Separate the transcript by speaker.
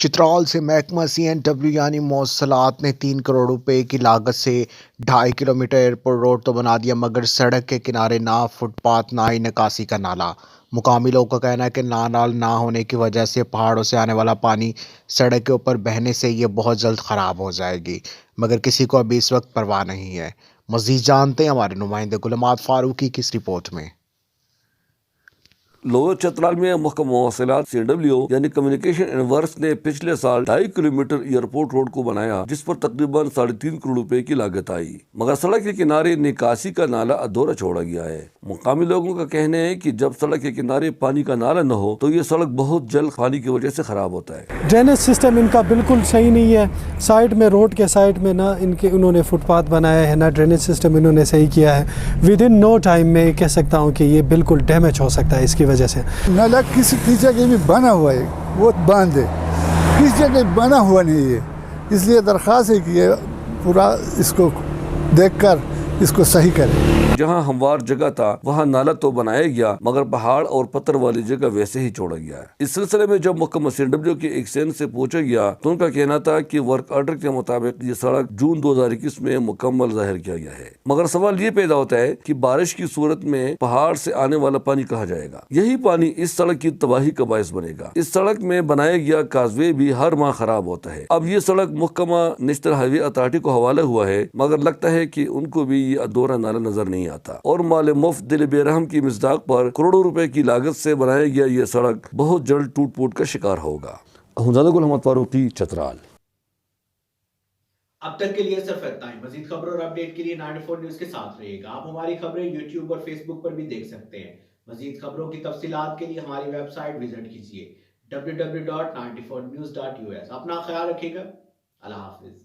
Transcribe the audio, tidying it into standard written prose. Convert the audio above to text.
Speaker 1: چترال سے محکمہ سی N W یعنی مواصلات نے 3 کروڑ روپے کی لاگت سے 2.5 کلومیٹر ایئرپورٹ روڈ تو بنا دیا، مگر سڑک کے کنارے نہ فٹ پاتھ نہ ہی نکاسی کا نالا۔ مقامی لوگوں کا کہنا ہے کہ نالا نہ ہونے کی وجہ سے پہاڑوں سے آنے والا پانی سڑک کے اوپر بہنے سے یہ بہت جلد خراب ہو جائے گی، مگر کسی کو ابھی اس وقت پرواہ نہیں ہے۔ مزید جانتے ہیں ہمارے نمائندے گل احمد فاروقی کی اس رپورٹ میں۔
Speaker 2: لوور چترال میں محکمہ مواصلات CW یعنی کمیونیکیشن اینڈ ورکس نے پچھلے سال 2.5 کلومیٹر ایئرپورٹ روڈ کو بنایا، جس پر تقریباً 3.5 کروڑ روپے کی لاگت آئی، مگر سڑک کے کنارے نکاسی کا نالا ادھورا چھوڑا گیا ہے۔ مقامی لوگوں کا کہنا ہے کہ جب سڑک کے کنارے پانی کا نالا نہ ہو تو یہ سڑک بہت جلد پانی کی وجہ سے خراب ہوتا ہے۔
Speaker 3: ڈرینیج سسٹم ان کا بالکل صحیح نہیں ہے، سائڈ میں روڈ کے سائڈ میں نہ انہوں نے فٹ پاتھ بنایا ہے، نہ ڈرینیج سسٹم انہوں نے صحیح کیا ہے۔ ود ان نو ٹائم میں کہہ سکتا ہوں کہ یہ بالکل ڈیمیج ہو سکتا ہے اس کی وجہ سے۔
Speaker 4: نالا کسی جگہ بھی بنا ہوا ہے، وہ باندھ ہے، کس جگہ بنا ہوا نہیں ہے، اس لیے درخواست ہے کہ یہ پورا اس کو دیکھ کر اس کو صحیح کرے۔
Speaker 2: جہاں ہموار جگہ تھا وہاں نالا تو بنایا گیا، مگر پہاڑ اور پتھر والی جگہ ویسے ہی چھوڑا گیا ہے۔ اس سلسلے میں جب محکمہ CW کے ایک سین سے پوچھا گیا تو ان کا کہنا تھا کہ ورک آرڈر کے مطابق یہ سڑک جون 2021 میں مکمل ظاہر کیا گیا ہے، مگر سوال یہ پیدا ہوتا ہے کہ بارش کی صورت میں پہاڑ سے آنے والا پانی کہاں جائے گا؟ یہی پانی اس سڑک کی تباہی کا باعث بنے گا۔ اس سڑک میں بنایا گیا کازوے بھی ہر ماہ خراب ہوتا ہے۔ اب یہ سڑک محکمہ نیشنل ہائی وے اتھارٹی کو حوالے ہوا ہے، مگر لگتا ہے کہ ان کو بھی یہ ادھورا نالا نظر نہیں آتا، اور مال مفت دل بے رحم کی مصداق پر کروڑوں روپے کی لاگت سے بنایا گیا یہ سڑک بہت جلد ٹوٹ پھوٹ کا شکار ہوگا۔ گل احمد فاروقی، چترال۔
Speaker 5: اب تک کے لیے صرف اتنا ہی۔ مزید خبروں اور اپڈیٹ کے لیے 94 نیوز کے ساتھ رہیے گا۔ آپ ہماری خبریں یوٹیوب اور فیس بک پر بھی دیکھ سکتے ہیں۔ مزید خبروں کی تفصیلات کے لیے ہماری ویب سائٹ وزٹ کیجیے www.94news.us۔ اپنا خیال رکھیے گا۔ اللہ حافظ۔